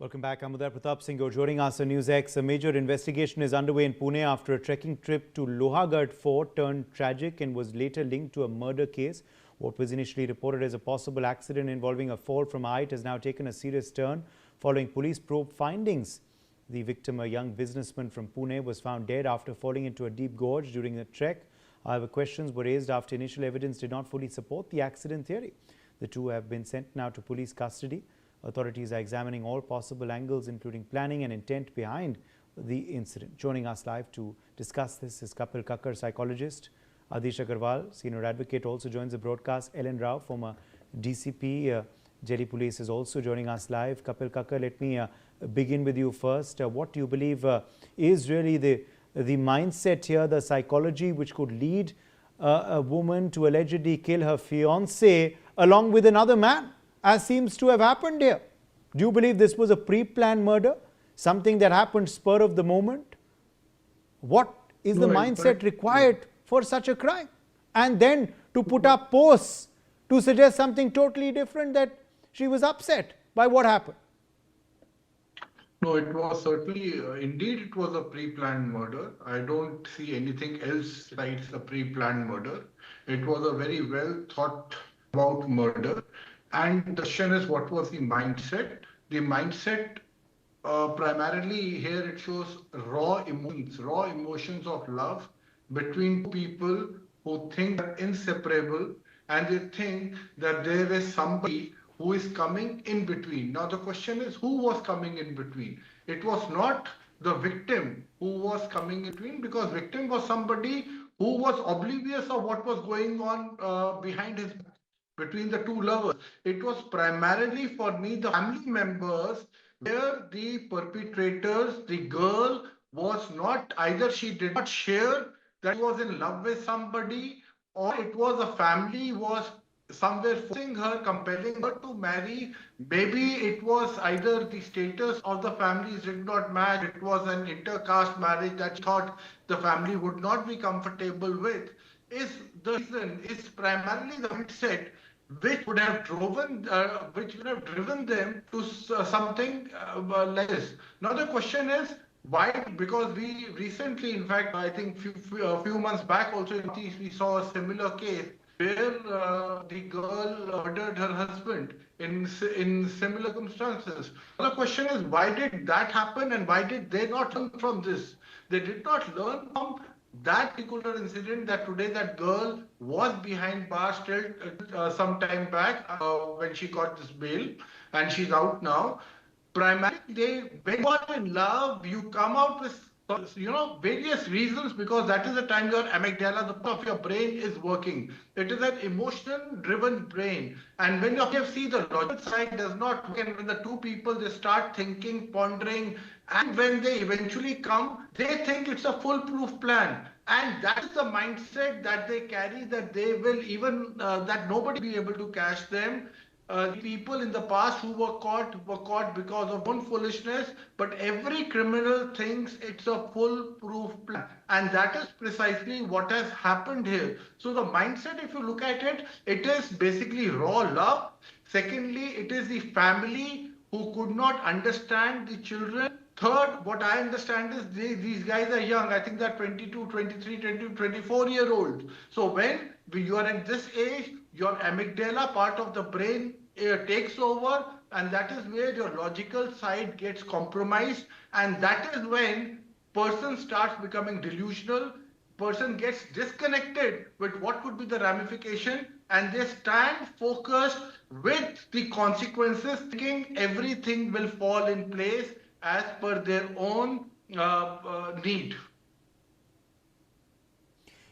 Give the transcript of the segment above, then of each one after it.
Welcome back. I'm Uday Pratap Singh. You're joining us on NewsX. A major investigation is underway in Pune after a trekking trip to Lohagarh Fort turned tragic and was later linked to a murder case. What was initially reported as a possible accident involving a fall from height has now taken a serious turn following police probe findings. The victim, a young businessman from Pune, was found dead after falling into a deep gorge during a trek. However, questions were raised after initial evidence did not fully support the accident theory. The two have been sent now to police custody. Authorities are examining all possible angles, including planning and intent behind the incident. Joining us live to discuss this is Kapil Kakkar, psychologist. Adish Agarwal, senior advocate, also joins the broadcast. Ellen Rao, former DCP, Delhi Police, is also joining us live. Kapil Kakkar, let me begin with you first. What do you believe is really the mindset here, the psychology which could lead a woman to allegedly kill her fiancé along with another man, as seems to have happened here? Do you believe this was a pre-planned murder, something that happened spur of the moment? What is the mindset required for such a crime? And then to put up posts to suggest something totally different, that she was upset by what happened. No, it was certainly, indeed, it was a pre-planned murder. I don't see anything else besides a pre-planned murder. It was a very well thought about murder. And the question is, what was the mindset? The mindset, primarily here, it shows raw emotions of love between two people who think they're inseparable, and they think that there is somebody who is coming in between. Now, the question is, who was coming in between? It was not the victim who was coming in between, because victim was somebody who was oblivious of what was going on behind his back. Between the two lovers, it was primarily, for me, the family members, where the perpetrators, the girl, was not, either she did not share that she was in love with somebody, or it was a family was somewhere forcing her, compelling her to marry. Maybe it was either the status of the families did not match, it was an intercaste marriage that she thought the family would not be comfortable with. Is the reason, is primarily the mindset which would have driven them to something like this. Now the question is, why? Because we recently, in fact, I think a few months back also in Northeast, we saw a similar case where the girl murdered her husband in similar circumstances. The question is, why did that happen, and why did they not learn from this? They did not learn from that particular incident, that today that girl was behind bars till some time back when she got this bail, and she's out now. Primarily, when you are in love, you come out with various reasons, because that is the time your amygdala, the part of your brain, is working. It is an emotion-driven brain, and when you see the logical side does not work, and when the two people, they start thinking, pondering, and when they eventually come, they think it's a foolproof plan. And that is the mindset that they carry, that they will even, that nobody will be able to catch them. The people in the past who were caught because of own foolishness, but every criminal thinks it's a foolproof plan. And that is precisely what has happened here. So the mindset, if you look at it, it is basically raw love. Secondly, it is the family who could not understand the children. Third, what I understand is these guys are young. I think they're 22, 23, 22, 24-year-olds. So when you are at this age, your amygdala, part of the brain, takes over, and that is where your logical side gets compromised, and that is when person starts becoming delusional, person gets disconnected with what could be the ramification, and they stand focused with the consequences, thinking everything will fall in place as per their own need.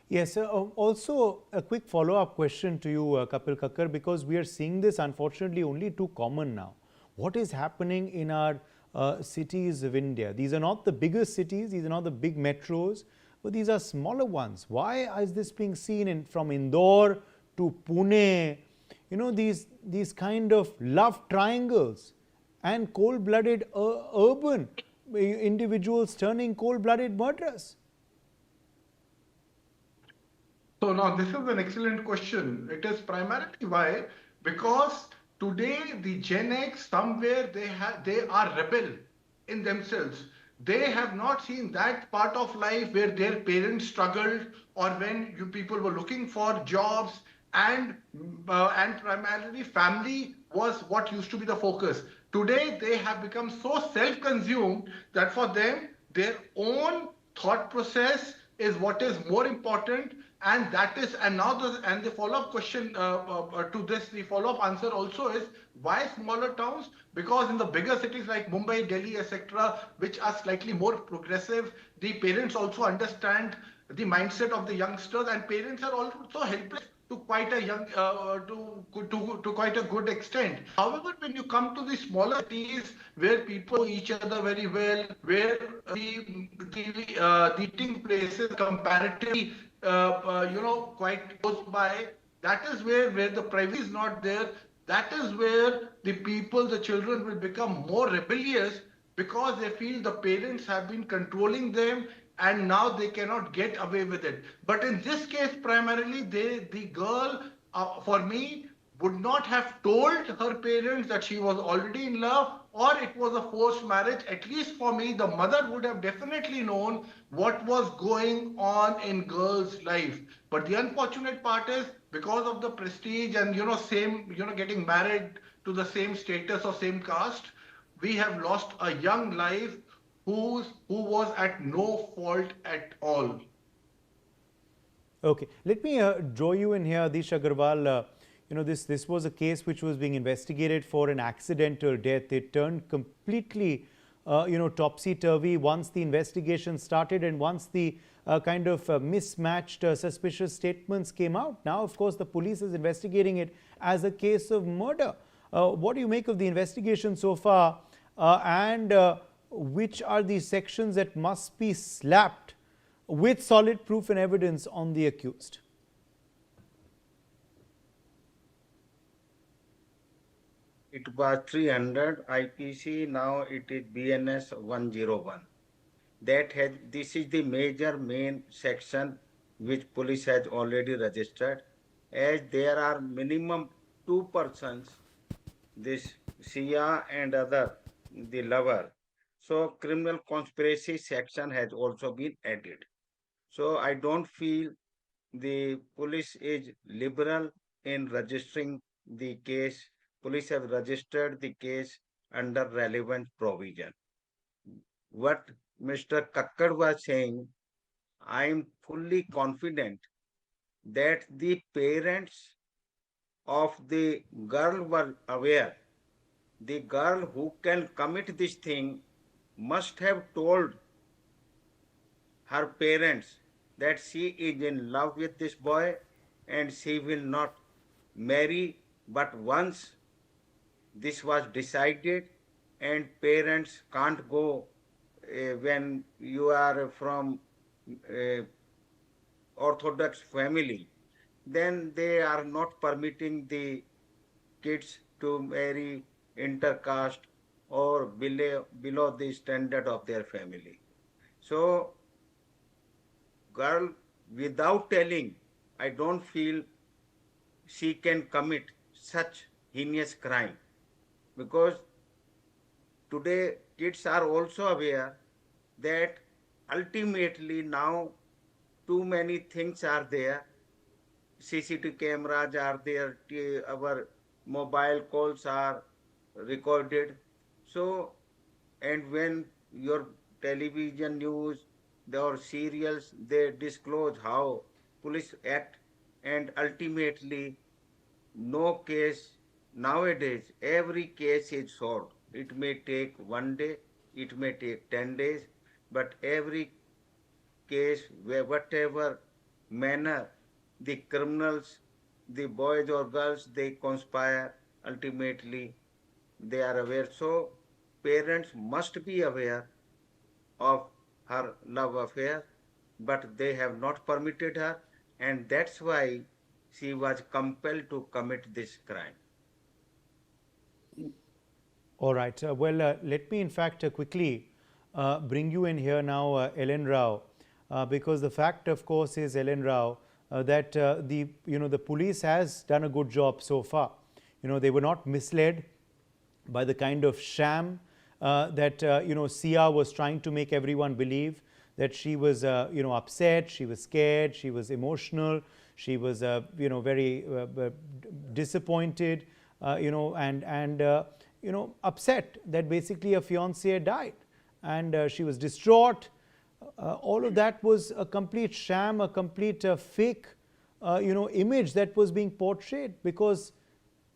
Yes, sir. Also a quick follow-up question to you, Kapil Kakkar, because we are seeing this unfortunately only too common now. What is happening in our cities of India? These are not the biggest cities, these are not the big metros, but these are smaller ones. Why is this being seen from Indore to Pune? You know, these kind of love triangles and cold-blooded urban individuals turning cold-blooded murderers. So now this is an excellent question. It is primarily why? Because Today, the Gen X, somewhere they are rebel in themselves. They have not seen that part of life where their parents struggled, or when you people were looking for jobs, and primarily family was what used to be the focus. Today, they have become so self-consumed that for them, their own thought process is what is more important, and that is, and now the follow-up question to this, the follow-up answer also is, why smaller towns? Because in the bigger cities like Mumbai, Delhi, etc., which are slightly more progressive, the parents also understand the mindset of the youngsters, and parents are also helpless to quite a young to quite a good extent. However, when you come to the smaller cities where people know each other very well, where the eating places comparatively quite close by, that is where the privacy is not there. That is where the people, the children will become more rebellious because they feel the parents have been controlling them and now they cannot get away with it. But in this case, primarily, the girl, for me, would not have told her parents that she was already in love or it was a forced marriage. At least for me, the mother would have definitely known what was going on in girl's life. But the unfortunate part is, because of the prestige and getting married to the same status or same caste, we have lost a young life who was at no fault at all. Okay, let me draw you in here, Adish Agarwal. This was a case which was being investigated for an accidental death. It turned completely, topsy-turvy once the investigation started and once the kind of mismatched suspicious statements came out. Now, of course, the police is investigating it as a case of murder. What do you make of the investigation so far, and which are the sections that must be slapped with solid proof and evidence on the accused? It was 300 IPC, now it is BNS 101. This is the main section which police has already registered, as there are minimum 2 persons, this Sia and other, the lover. So criminal conspiracy section has also been added. So I don't feel the police is liberal in registering the case. Police have registered the case under relevant provision. What Mr. Kakkad was saying, I am fully confident that the parents of the girl were aware. The girl who can commit this thing must have told her parents that she is in love with this boy and she will not marry. But once this was decided, and parents can't go when you are from orthodox family, then they are not permitting the kids to marry intercaste or below the standard of their family. So girl, without telling, I don't feel she can commit such heinous crime, because today kids are also aware that ultimately now too many things are there. CCTV cameras are there, our mobile calls are recorded. So, and when your television news or serials, they disclose how police act, and ultimately no case, nowadays every case is solved. It may take 1 day, it may take 10 days, but every case, where whatever manner the criminals, the boys or girls, they conspire, ultimately they are aware. So parents must be aware of her love affair, but they have not permitted her, and that's why she was compelled to commit this crime. All right. Let me in fact quickly bring you in here now, Ellen Rao, because the fact, of course, is, Ellen Rao, that the police has done a good job so far. they were not misled by the kind of sham that Sia was trying to make everyone believe, that she was upset, she was scared, she was emotional, she was very disappointed, and upset that basically a fiancé died, and she was distraught. All of that was a complete sham, a complete fake image that was being portrayed, because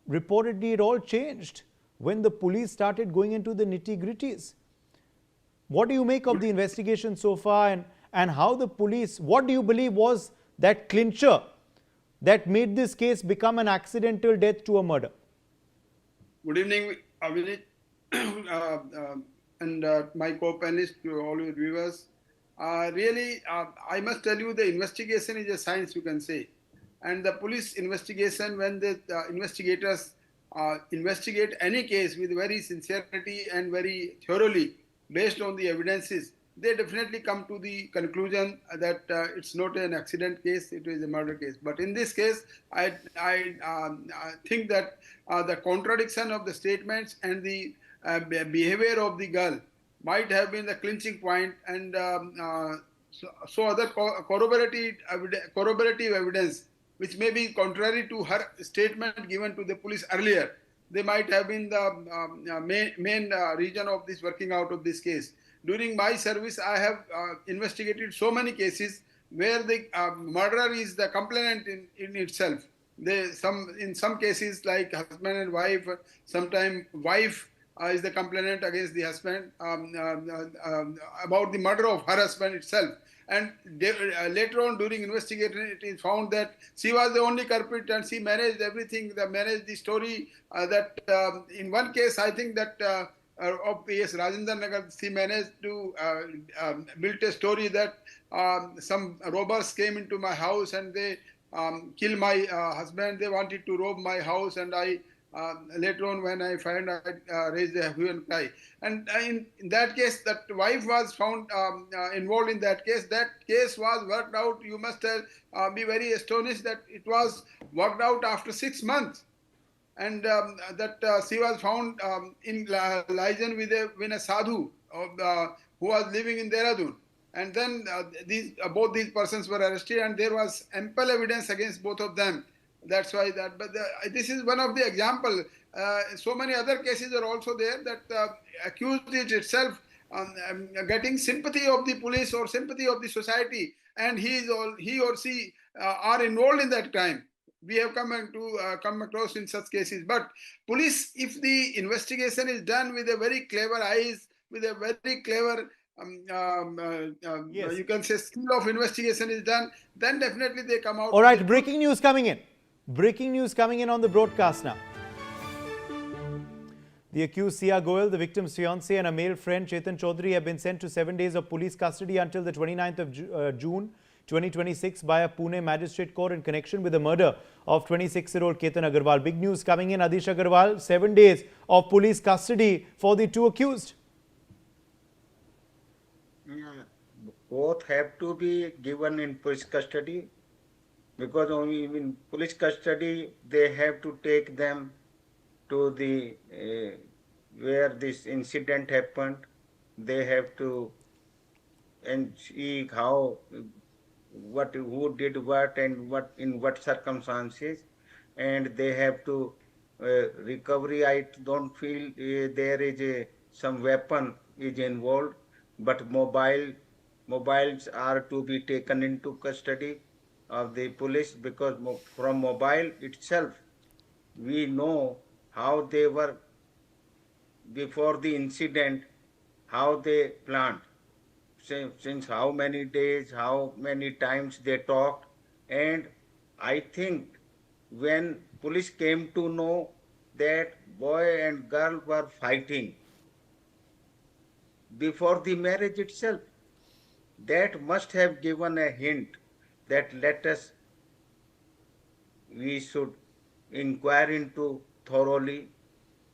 reportedly it all changed when the police started going into the nitty-gritties. What do you make of the investigation so far, and how the police, what do you believe was that clincher that made this case become an accidental death to a murder? Good evening, Abhijit, and my co-panelists, to all your viewers. Really, I must tell you, the investigation is a science, you can say. And the police investigation, when the investigators investigate any case with very sincerity and very thoroughly based on the evidences, they definitely come to the conclusion that it's not an accident case, it is a murder case. But in this case, I think that the contradiction of the statements and the behavior of the girl might have been the clinching point, and so other corroborative evidence, which may be contrary to her statement given to the police earlier, they might have been the main reason of this working out of this case. During my service, I have investigated so many cases where the murderer is the complainant in itself. In some cases, like husband and wife, sometimes wife is the complainant against the husband about the murder of her husband itself. And later on, during investigation, it is found that she was the only culprit and she managed everything, managed the story. In one case, I think that of PS Rajendra Nagar, she managed to build a story that some robbers came into my house and they killed my husband. They wanted to rob my house, and I later on, when I find, I raised a hue and cry. And in that case, that wife was found involved in that case. That case was worked out. You must be very astonished that it was worked out after 6 months. And that she was found in liaison with a sadhu who was living in Dehradun. And then both these persons were arrested, and there was ample evidence against both of them. That's why that. But this is one of the example. So many other cases are also there that accused is itself getting sympathy of the police or sympathy of the society, and he or she are involved in that crime. We have come across in such cases. But police, if the investigation is done with a very clever eyes, with a very clever Yes. you can say skill of investigation is done, then definitely they come out. All right, breaking news coming in. Breaking news coming in on the broadcast now. The accused Sia Goel, the victim's fiancé, and a male friend, Ketan Chaudhary, have been sent to 7 days of police custody until the 29th of June 2026 by a Pune magistrate court in connection with the murder of 26-year-old Ketan Agarwal. Big news coming in. Adish Agarwal, 7 days of police custody for the two accused. Both have to be given in police custody, because only in police custody they have to take them to the where this incident happened. They have to and see how who did what and what in what circumstances, and they have to recovery. I don't feel there is some weapon is involved, but mobiles are to be taken into custody of the police, because from mobile itself we know how they were before the incident, how they planned, since how many days, how many times they talked. And I think when police came to know that boy and girl were fighting before the marriage itself, that must have given a hint that we should inquire into thoroughly,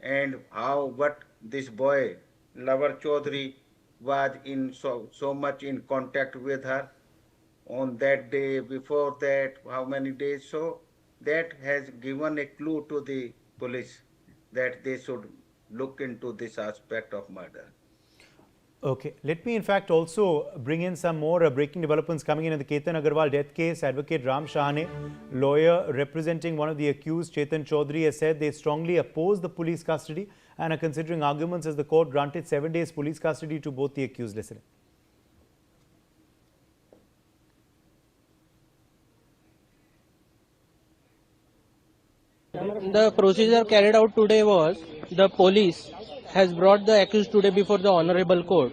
and what this boy, Lover Chaudhary, was in so much in contact with her on that day, before that, how many days. So that has given a clue to the police that they should look into this aspect of murder. Okay, let me in fact also bring in some more breaking developments coming in the Ketan Agarwal death case. Advocate Ram Shahane, lawyer representing one of the accused, Chetan Chaudhary, has said they strongly oppose the police custody and are considering arguments as the court granted 7 days police custody to both the accused. Listen. The procedure carried out today was the police has brought the accused today before the honorable court,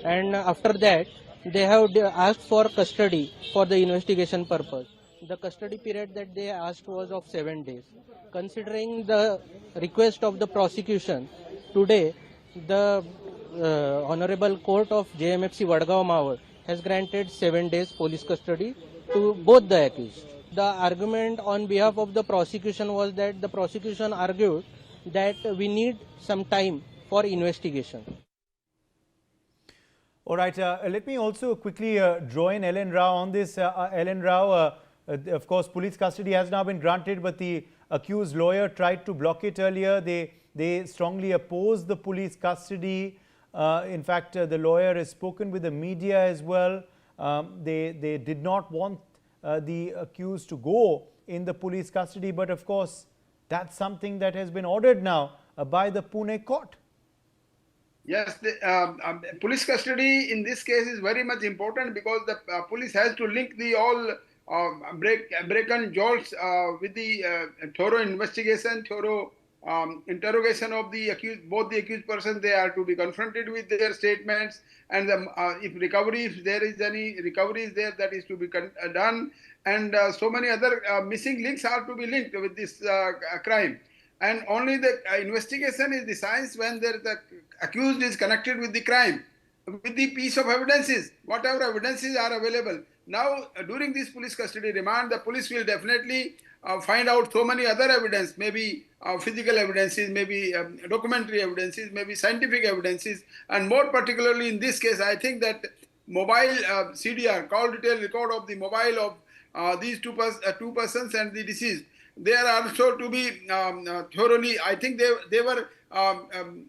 and after that they have asked for custody for the investigation purpose. The custody period that they asked was of 7 days. Considering the request of the prosecution, today the honorable court of JMFC Vadgaon Mawar has granted 7 days police custody to both the accused. The argument on behalf of the prosecution was that the prosecution argued that we need some time for investigation. All right, let me also quickly draw in Ellen Rao on this. Ellen Rao, of course, police custody has now been granted, but the accused lawyer tried to block it earlier. They strongly opposed the police custody. In fact, the lawyer has spoken with the media as well. They did not want the accused to go in the police custody, but of course that's something that has been ordered now by the Pune court. Yes, the police custody in this case is very much important because the police has to link the all break and jolts with the thorough investigation, thorough interrogation of the accused. Both the accused persons, they are to be confronted with their statements, and if there is any recovery is there, that is to be done, and so many other missing links are to be linked with this crime. And only the investigation is the science when the accused is connected with the crime, with the piece of evidences, whatever evidences are available. Now, during this police custody remand, the police will definitely find out so many other evidence, maybe physical evidences, maybe documentary evidences, maybe scientific evidences, and more particularly in this case, I think that mobile CDR, call detail record of the mobile of these two persons and the deceased, they are also to be thoroughly, I think they were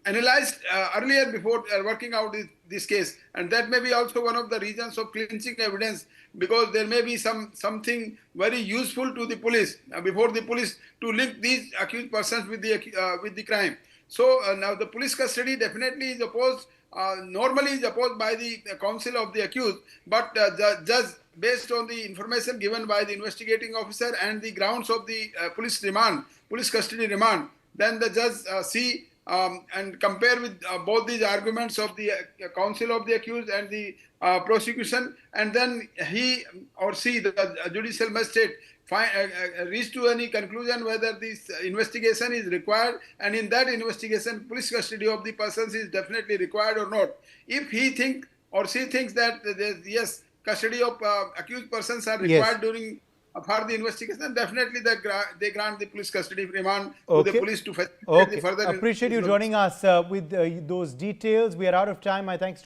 analyzed earlier before working out this case, and that may be also one of the reasons of clinching evidence, because there may be something very useful to the police before the police to link these accused persons with the crime. So now the police custody definitely is opposed. Normally is opposed by the counsel of the accused, but the judge, based on the information given by the investigating officer and the grounds of the police custody remand, then the judge see and compare with both these arguments of the counsel of the accused and the prosecution, and then he or she, the judicial magistrate, reach to any conclusion whether this investigation is required, and in that investigation police custody of the persons is definitely required or not. If he think or she thinks that yes, custody of accused persons are required during for the investigation, definitely they grant the police custody remand to the police to facilitate the further. Appreciate you joining us with those details. We are out of time. I thanks